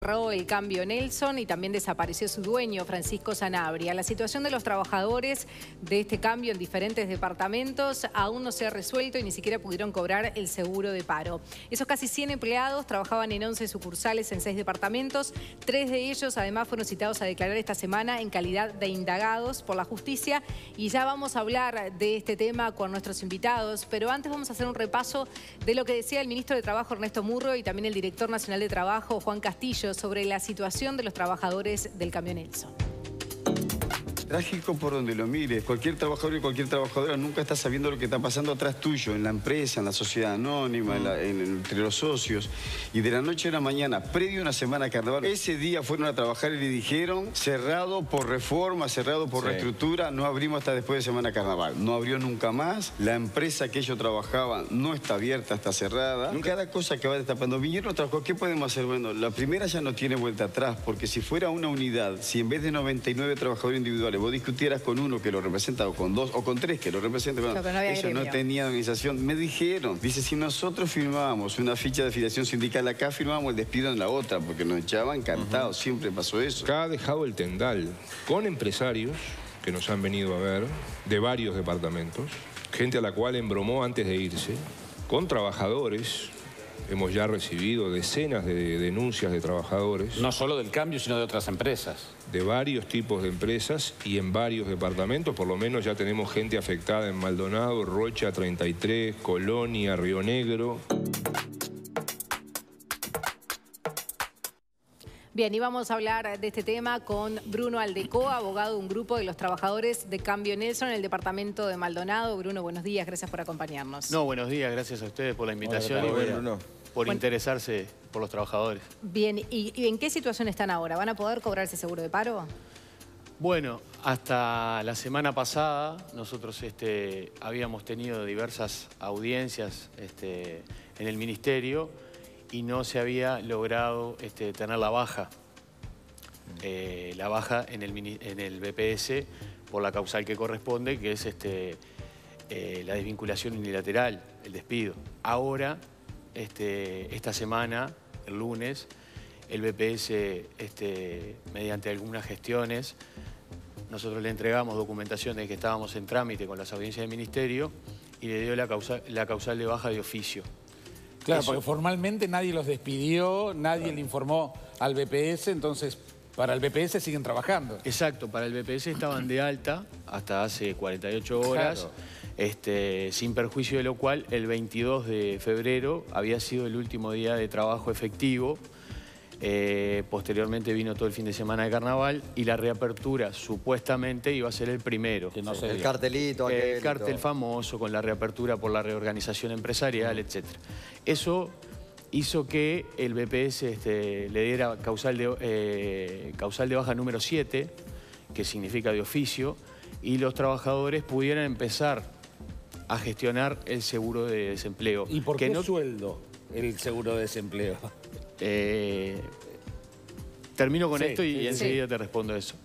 Cerró el cambio Nelson y también desapareció su dueño, Francisco Sanabria. La situación de los trabajadores de este cambio en diferentes departamentos aún no se ha resuelto y ni siquiera pudieron cobrar el seguro de paro. Esos casi 100 empleados trabajaban en 11 sucursales en 6 departamentos. 3 de ellos además fueron citados a declarar esta semana en calidad de indagados por la justicia. Y ya vamos a hablar de este tema con nuestros invitados, pero antes vamos a hacer un repaso de lo que decía el ministro de Trabajo, Ernesto Murro, y también el director nacional de Trabajo, Juan Castillo, sobre la situación de los trabajadores del cambio Nelson. Trágico por donde lo mires. Cualquier trabajador y cualquier trabajadora nunca está sabiendo lo que está pasando atrás tuyo, en la empresa, en la sociedad anónima, entre los socios. Y de la noche a la mañana, previo a una semana de carnaval, ese día fueron a trabajar y le dijeron, cerrado por reforma, cerrado por reestructura, no abrimos hasta después de semana de carnaval. No abrió nunca más. La empresa que ellos trabajaban no está abierta, está cerrada. Cada cosa que va destapando. Vinieron, trabajó, ¿qué podemos hacer? Bueno, la primera ya no tiene vuelta atrás, porque si fuera una unidad, si en vez de 99 trabajadores individuales, vos discutieras con uno que lo representa, o con 2, o con 3 que lo representan, bueno, ellos no tenían organización. Me dijeron, dice, si nosotros firmábamos una ficha de afiliación sindical acá, firmábamos el despido en la otra, porque nos echaban cantados, siempre pasó eso. Acá ha dejado el tendal con empresarios que nos han venido a ver, de varios departamentos, gente a la cual embromó antes de irse, con trabajadores. Hemos ya recibido decenas de denuncias de trabajadores. No solo del cambio, sino de otras empresas. De varios tipos de empresas y en varios departamentos. Por lo menos ya tenemos gente afectada en Maldonado, Rocha 33, Colonia, Río Negro. Bien, y vamos a hablar de este tema con Bruno Aldecoa, abogado de un grupo de los trabajadores de Cambio Nelson en el departamento de Maldonado. Bruno, buenos días, gracias por acompañarnos. No, buenos días, gracias a ustedes por la invitación y bueno, por interesarse por los trabajadores. Bien, ¿y en qué situación están ahora? ¿Van a poder cobrar ese seguro de paro? Bueno, hasta la semana pasada nosotros habíamos tenido diversas audiencias en el ministerio y no se había logrado tener la baja en el BPS por la causal que corresponde, que es la desvinculación unilateral, el despido. Ahora, esta semana, el lunes, el BPS, mediante algunas gestiones, nosotros le entregamos documentación de que estábamos en trámite con las audiencias del ministerio y le dio la causal de baja de oficio. Claro, porque formalmente nadie los despidió, nadie le informó al BPS, entonces para el BPS siguen trabajando. Exacto, para el BPS estaban de alta hasta hace 48 horas, sin perjuicio de lo cual el 22 de febrero había sido el último día de trabajo efectivo. Posteriormente vino todo el fin de semana de carnaval y la reapertura supuestamente iba a ser el primero. Que no sé, el cartelito. El cartel famoso con la reapertura por la reorganización empresarial, etc. Eso hizo que el BPS le diera causal de baja número 7, que significa de oficio, y los trabajadores pudieran empezar a gestionar el seguro de desempleo. ¿Y por qué sueldo el seguro de desempleo? Termino con esto y enseguida te respondo eso.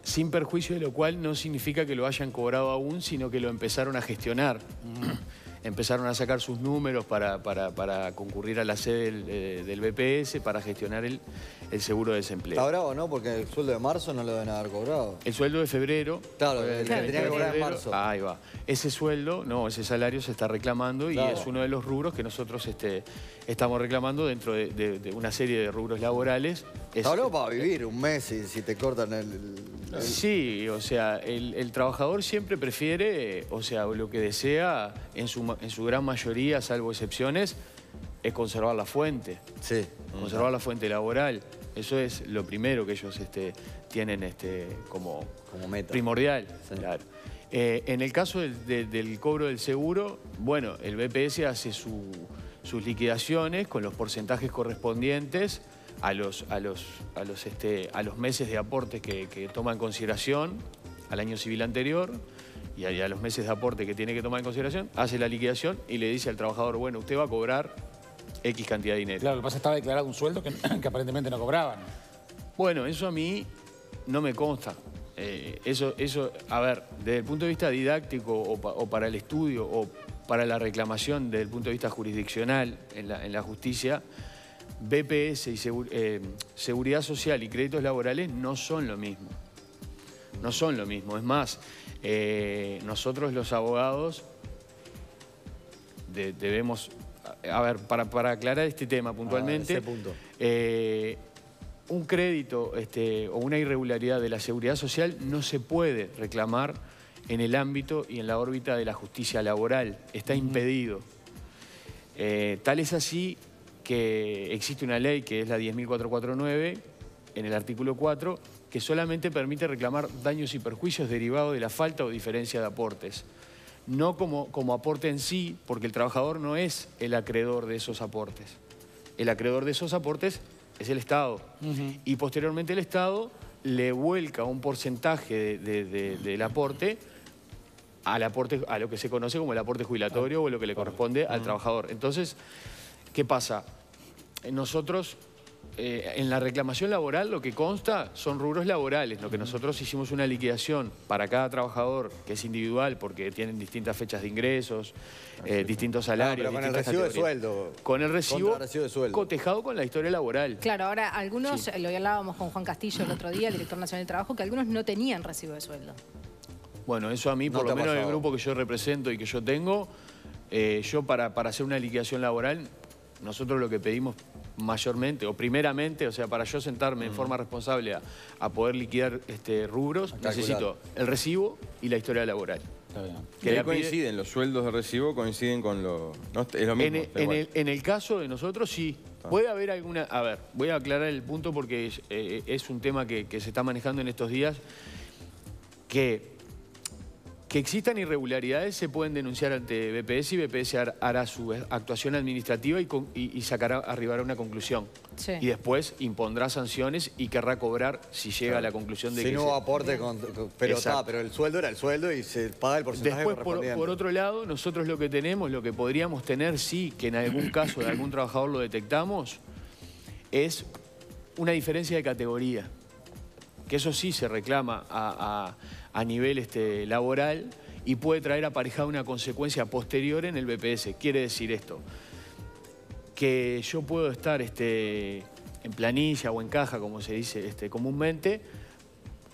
Sin perjuicio de lo cual no significa que lo hayan cobrado aún, sino que lo empezaron a gestionar. Empezaron a sacar sus números para concurrir a la sede del BPS para gestionar el seguro de desempleo. Está bravo, ¿no? Porque el sueldo de marzo no lo deben haber cobrado. El sueldo de febrero. Claro, tendría que cobrar en marzo. Ahí va. Ese sueldo, ese salario se está reclamando y es uno de los rubros que nosotros estamos reclamando dentro de una serie de rubros laborales. Está bravo para vivir un mes si te cortan el... Sí, o sea, el trabajador siempre prefiere, o sea, lo que desea en su gran mayoría, salvo excepciones, es conservar la fuente. Sí. Conservar la fuente laboral. Eso es lo primero que ellos tienen como meta primordial. Sí. Claro. En el caso del cobro del seguro, bueno, el BPS hace sus liquidaciones con los porcentajes correspondientes a los meses de aporte que toma en consideración al año civil anterior y a los meses de aporte que tiene que tomar en consideración, hace la liquidación y le dice al trabajador, bueno, usted va a cobrar X cantidad de dinero. Claro, lo que pasa es que estaba declarado un sueldo que aparentemente no cobraban. Bueno, eso a mí no me consta. Eso, a ver, desde el punto de vista didáctico o para el estudio o para la reclamación desde el punto de vista jurisdiccional en la justicia, BPS y Seguridad Social y créditos laborales no son lo mismo. No son lo mismo. Es más, nosotros los abogados debemos... A ver, para aclarar este tema puntualmente, ese punto. Un crédito o una irregularidad de la Seguridad Social no se puede reclamar en el ámbito y en la órbita de la justicia laboral. Está impedido. Tal es así que existe una ley que es la 10.449, en el artículo 4, que solamente permite reclamar daños y perjuicios derivados de la falta o diferencia de aportes. No como aporte en sí, porque el trabajador no es el acreedor de esos aportes. El acreedor de esos aportes es el Estado. Y posteriormente el Estado le vuelca un porcentaje del aporte a lo que se conoce como el aporte jubilatorio o lo que le corresponde al trabajador. Entonces, ¿qué pasa? Nosotros, en la reclamación laboral, lo que consta son rubros laborales. Lo que nosotros hicimos una liquidación para cada trabajador, que es individual, porque tienen distintas fechas de ingresos, distintos salarios. Pero con el recibo de sueldo. Con el recibo de sueldo. cotejado con la historia laboral. Claro, ahora algunos, lo hablábamos con Juan Castillo el otro día, el director nacional de trabajo, que algunos no tenían recibo de sueldo. Bueno, eso a mí, por lo menos en el grupo que yo represento y que yo tengo, yo para hacer una liquidación laboral, nosotros lo que pedimos mayormente, o primeramente, o sea, para yo sentarme en forma responsable a poder liquidar rubros, necesito el recibo y la historia laboral. Está bien. Que ahí coinciden, los sueldos de recibo coinciden con lo... No, es lo mismo. En el caso de nosotros, sí. Puede haber alguna... A ver, voy a aclarar el punto porque es un tema que se está manejando en estos días, que existan irregularidades se pueden denunciar ante BPS y BPS hará su actuación administrativa y arribará a una conclusión. Sí. Y después impondrá sanciones y querrá cobrar si llega a la conclusión de si que... no hubo aporte, pero el sueldo era el sueldo y se paga el porcentaje Después, correspondiente. por otro lado, nosotros lo que tenemos, lo que podríamos tener, sí, que en algún caso de algún trabajador lo detectamos, es una diferencia de categoría. Que eso sí se reclama a nivel laboral y puede traer aparejada una consecuencia posterior en el BPS. Quiere decir esto, que yo puedo estar en planilla o en caja, como se dice comúnmente,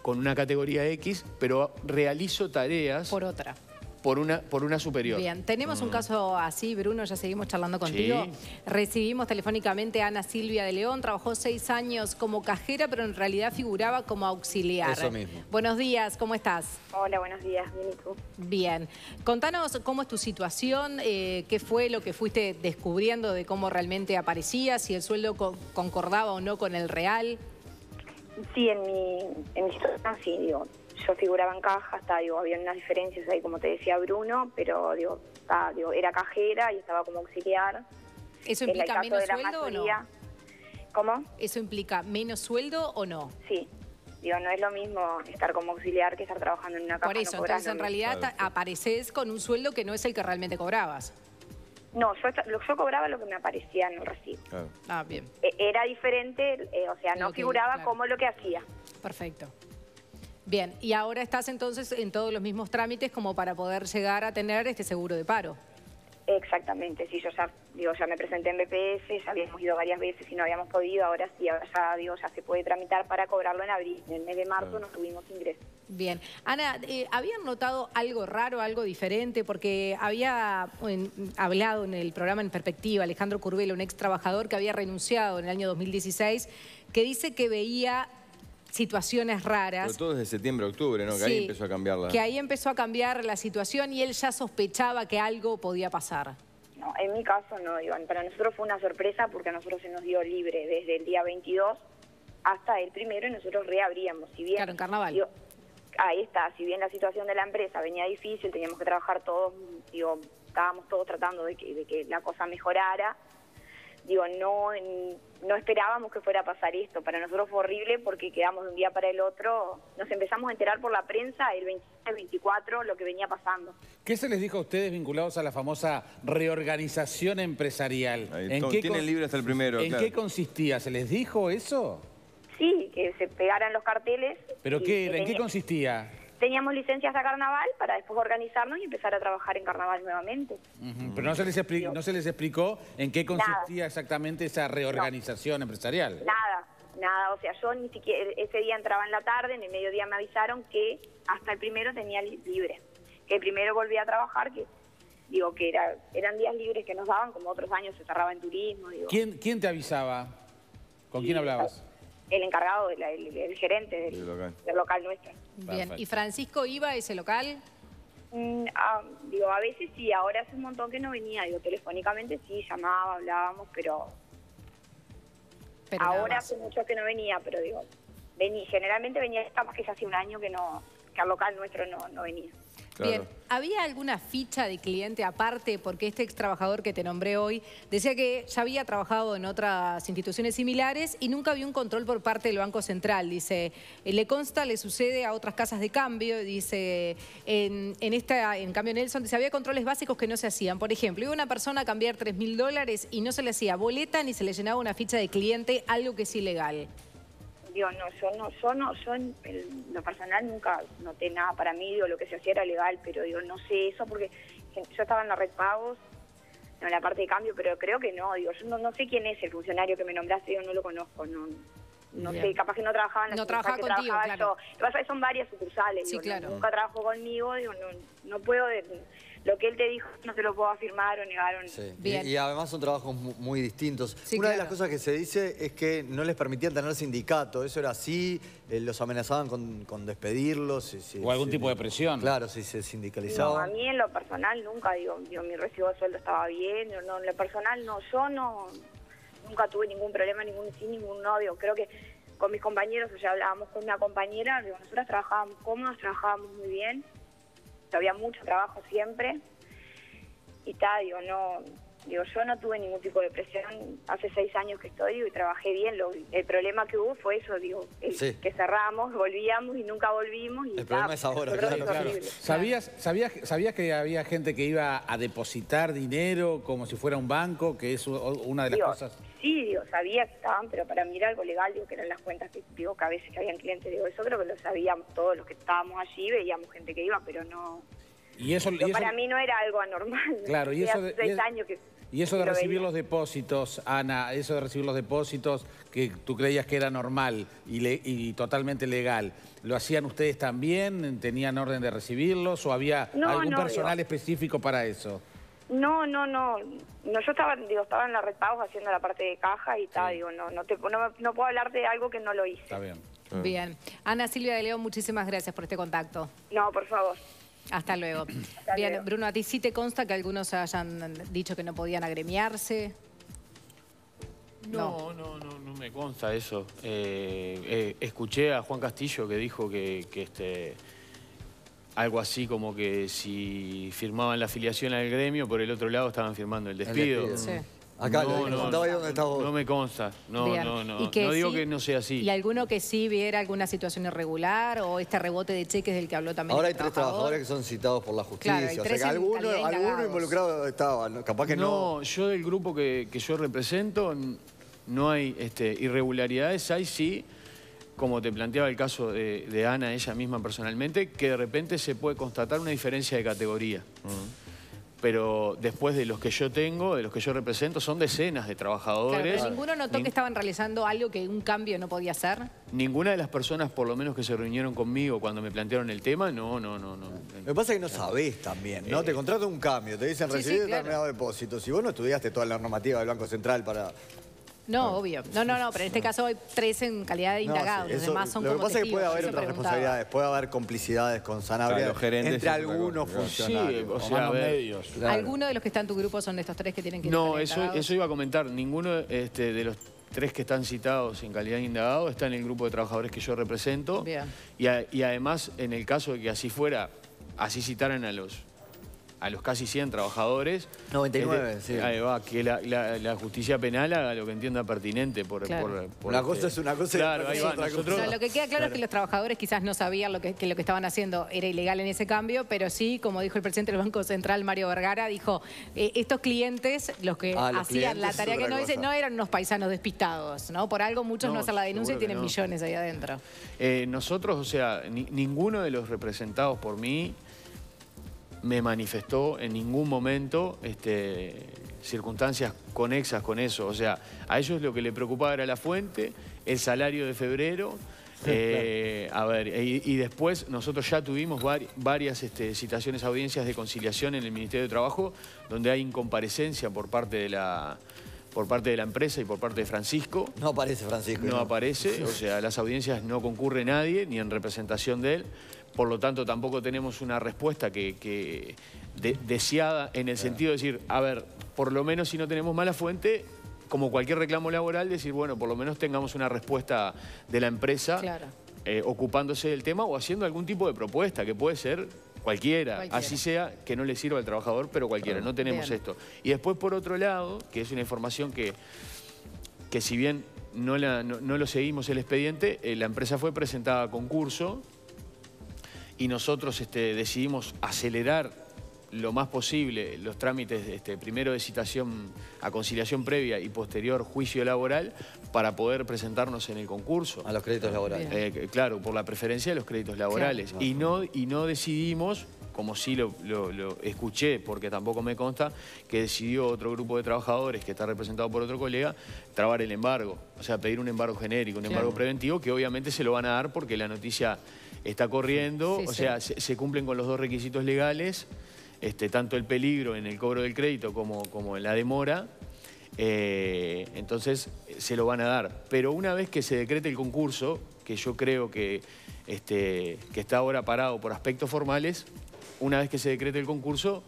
con una categoría X, pero realizo tareas... Por otra. Por una superior. Bien, tenemos un caso así, Bruno, ya seguimos charlando contigo. Sí. Recibimos telefónicamente a Ana Silvia de León, trabajó 6 años como cajera, pero en realidad figuraba como auxiliar. Eso mismo. Buenos días, ¿cómo estás? Hola, buenos días, bien, ¿y tú? Bien. Contanos cómo es tu situación, qué fue lo que fuiste descubriendo de cómo realmente aparecía, si el sueldo concordaba o no con el real. Sí, en mi situación sí, digo, yo figuraba en caja, había unas diferencias ahí, como te decía Bruno, pero era cajera y estaba como auxiliar. ¿Eso implica menos sueldo o no? ¿Cómo? ¿Eso implica menos sueldo o no? Sí. No es lo mismo estar como auxiliar que estar trabajando en una caja. Por eso, entonces en realidad apareces con un sueldo que no es el que realmente cobrabas. No, yo cobraba lo que me aparecía en el recibo. Claro. Ah, bien. Era diferente, o sea, no figuraba como lo que hacía. Perfecto. Bien, y ahora estás entonces en todos los mismos trámites como para poder llegar a tener este seguro de paro. Exactamente, sí, yo ya me presenté en BPS, ya habíamos ido varias veces y no habíamos podido, ahora sí, ahora ya se puede tramitar para cobrarlo en abril. En el mes de marzo no tuvimos ingreso. Bien. Ana, ¿habían notado algo raro, algo diferente? Porque había hablado en el programa En Perspectiva Alejandro Curbelo, un ex trabajador que había renunciado en el año 2016, que dice que veía situaciones raras. Pero todo desde septiembre, octubre, ¿no? Que sí, ahí empezó a cambiar que ahí empezó a cambiar la situación y él ya sospechaba que algo podía pasar. No, en mi caso no, Iván. Para nosotros fue una sorpresa porque a nosotros se nos dio libre desde el día 22 hasta el 1 y nosotros reabríamos. Si bien, claro, en carnaval. Ahí está, si bien la situación de la empresa venía difícil, teníamos que trabajar todos, estábamos todos tratando de que la cosa mejorara. No esperábamos que fuera a pasar esto. Para nosotros fue horrible porque quedamos de un día para el otro. Nos empezamos a enterar por la prensa el 23-24 lo que venía pasando. ¿Qué se les dijo a ustedes vinculados a la famosa reorganización empresarial? Tienen libre hasta el 1. ¿En qué consistía? ¿Se les dijo eso? Sí, que se pegaran los carteles. ¿Pero qué era? ¿En qué consistía? teníamos licencias a carnaval para después organizarnos y empezar a trabajar en carnaval nuevamente. Pero no se les explicó en qué consistía exactamente esa reorganización empresarial. Nada, o sea, yo ni siquiera, ese día entraba en la tarde, en el mediodía me avisaron que hasta el primero tenía libre, que el primero volvía a trabajar, que eran días libres que nos daban, como otros años se cerraba en turismo. ¿Quién te avisaba? ¿Con quién hablabas? El encargado, el gerente del local nuestro. Bien, Perfecto. ¿y Francisco iba a ese local? A veces sí, ahora hace un montón que no venía, telefónicamente sí, llamaba, hablábamos, pero nada ahora más. hace mucho que no venía, pero generalmente venía, capaz que ya hace un año que al local nuestro no venía. Claro. Bien, ¿había alguna ficha de cliente aparte? Porque este ex trabajador que te nombré hoy decía que ya había trabajado en otras instituciones similares y nunca había un control por parte del Banco Central. Dice, le consta, le sucede a otras casas de cambio. Dice, en cambio Nelson, dice, había controles básicos que no se hacían. Por ejemplo, iba una persona a cambiar $3.000 y no se le hacía boleta ni se le llenaba una ficha de cliente, algo que es ilegal. Yo en lo personal nunca noté nada. Para mí, lo que se hacía era legal, pero no sé eso porque yo estaba en la red pagos, en la parte de cambio, pero creo que no. Yo no sé quién es el funcionario que me nombraste, yo no lo conozco, no sé, capaz que no trabajaba en la sucursal que contigo, trabajaba claro. yo. Lo que pasa es que son varias sucursales, Sí, claro. nunca trabajó conmigo, no puedo... Lo que él te dijo no te lo puedo afirmar o negar. Sí. Bien. Y además son trabajos muy distintos. Sí, Una de claro. las cosas que se dice es que no les permitían tener sindicato. ¿Eso era así? ¿Los amenazaban con despedirlos? ¿O algún tipo de presión? Claro, si se No, sindicalizaban. a mí en lo personal nunca, mi recibo de sueldo estaba bien, en lo personal yo nunca tuve ningún problema, ningún novio. Creo que con mis compañeros, o sea, hablábamos con una compañera, nosotras trabajábamos cómodas, trabajábamos muy bien, había mucho trabajo siempre, y yo no tuve ningún tipo de presión, hace 6 años que estoy y trabajé bien, el problema que hubo fue eso, Sí. que cerramos, volvíamos y nunca volvimos. Y El problema es ahora, yo creo que claro. es horrible. ¿Sabías que había gente que iba a depositar dinero como si fuera un banco, que es una de las cosas? Sí, sabía que estaban, pero para mí era algo legal, que eran las cuentas que a veces que habían clientes, eso creo que lo sabíamos todos los que estábamos allí, veíamos gente que iba, pero no... Pero para mí no era algo anormal. Claro, y eso, hace 6 años que... Y eso de lo recibir veía. los depósitos, Ana, eso de recibir los depósitos que tú creías que era normal y totalmente legal, ¿lo hacían ustedes también? ¿Tenían orden de recibirlos o había algún personal específico para eso? No, yo estaba en la red pagos haciendo la parte de caja y no puedo hablarte de algo que no lo hice. Está bien. Bien. Ana Silvia de León, muchísimas gracias por este contacto. No, por favor. Hasta luego. Bien, luego. Bruno, ¿a ti sí te consta que algunos hayan dicho que no podían agremiarse? No me consta eso. Escuché a Juan Castillo que dijo que algo así como que si firmaban la afiliación al gremio, por el otro lado estaban firmando el despido. Sí. Acá, contaba ahí donde estás vos. No me consta. Bien. No que digo sí, que no sea así. ¿Y alguno que sí viera alguna situación irregular o este rebote de cheques del que habló también Ahora hay el 3 trabajadores que son citados por la justicia. Claro, hay o sea 3 que en calidad de alguno indagados. involucrado estaba. Capaz que no. No, yo del grupo que yo represento no hay irregularidades. Hay sí, como te planteaba el caso de Ana, ella misma personalmente, que de repente se puede constatar una diferencia de categoría. Pero después de los que yo tengo, de los que yo represento, son decenas de trabajadores. Claro, pero ninguno notó que estaban realizando algo que un cambio no podía hacer. Ninguna de las personas, por lo menos que se reunieron conmigo cuando me plantearon el tema, no. Lo que pasa es que no sabés también, ¿no? Te contratan un cambio, te dicen Sí, recibir sí, claro. determinados depósitos. Si vos no estudiaste toda la normativa del Banco Central para... No, obvio. No, pero en este caso hay 3 en calidad de indagados. sí, Los demás son lo que como pasa es que puede testigos, haber eso otras preguntaba. responsabilidades, puede haber complicidades con Sanabria Claro, los gerentes entre es otra algunos cosa, claro. funcionarios. Sí, o sea, Tomando a ver, medios. Claro. ¿Alguno de los que está en tu grupo son de estos 3 que tienen que ir No, para eso indagados? iba a comentar. Ninguno de los 3 que están citados en calidad de indagado está en el grupo de trabajadores que yo represento. Bien. Y además, en el caso de que así fuera, así citaran a los a los casi 100 trabajadores. 99, sí. Ahí va, que la justicia penal haga lo que entienda pertinente. Una cosa es una cosa claro, y ahí otra va, cosa es otra nosotros... cosa. Lo que queda claro es que los trabajadores quizás no sabían que lo que estaban haciendo era ilegal en ese cambio, pero sí, como dijo el presidente del Banco Central, Mario Vergara, dijo, estos clientes, los que hacían la tarea que no eran unos paisanos despistados, ¿no? Por algo muchos no hacen la denuncia y tienen millones ahí adentro. Nosotros, o sea, ninguno de los representados por mí me manifestó en ningún momento circunstancias conexas con eso. O sea, a ellos lo que les preocupaba era la fuente, el salario de febrero. A ver, y después nosotros ya tuvimos varias citaciones, audiencias de conciliación en el Ministerio de Trabajo, donde hay incomparecencia por parte de la empresa y por parte de Francisco. No aparece Francisco. No aparece, o sea, a las audiencias no concurre nadie, ni en representación de él. Por lo tanto, tampoco tenemos una respuesta deseada en el sentido de decir, a ver, por lo menos si no tenemos mala fuente, como cualquier reclamo laboral, decir, bueno, por lo menos tengamos una respuesta de la empresa ocupándose del tema o haciendo algún tipo de propuesta, que puede ser cualquiera, así sea que no le sirva al trabajador, pero cualquiera, no tenemos esto. Y después, por otro lado, que es una información que si bien no lo seguimos el expediente, la empresa fue presentada a concurso y nosotros decidimos acelerar lo más posible los trámites, primero de citación a conciliación previa y posterior juicio laboral, para poder presentarnos en el concurso. A los créditos laborales. Claro, por la preferencia de los créditos laborales. Claro. Y no decidimos, como sí lo escuché, porque tampoco me consta, que decidió otro grupo de trabajadores, que está representado por otro colega, trabar el embargo. O sea, pedir un embargo genérico, un embargo preventivo, que obviamente se lo van a dar porque la noticia está corriendo. O sea, se cumplen con los dos requisitos legales, tanto el peligro en el cobro del crédito como en la demora. Entonces se lo van a dar. Pero una vez que se decrete el concurso, que yo creo que está ahora parado por aspectos formales, una vez que se decrete el concurso,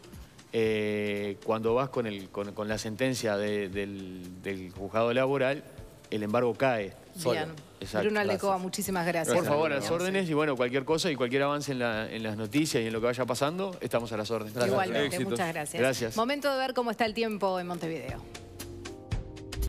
cuando vas con la sentencia del juzgado laboral, el embargo cae. Bien. Bruno Aldecoa, muchísimas gracias. Por favor, a las órdenes, y bueno, cualquier cosa y cualquier avance en las noticias y en lo que vaya pasando, estamos a las órdenes. Igualmente, muchas gracias. Gracias. Momento de ver cómo está el tiempo en Montevideo.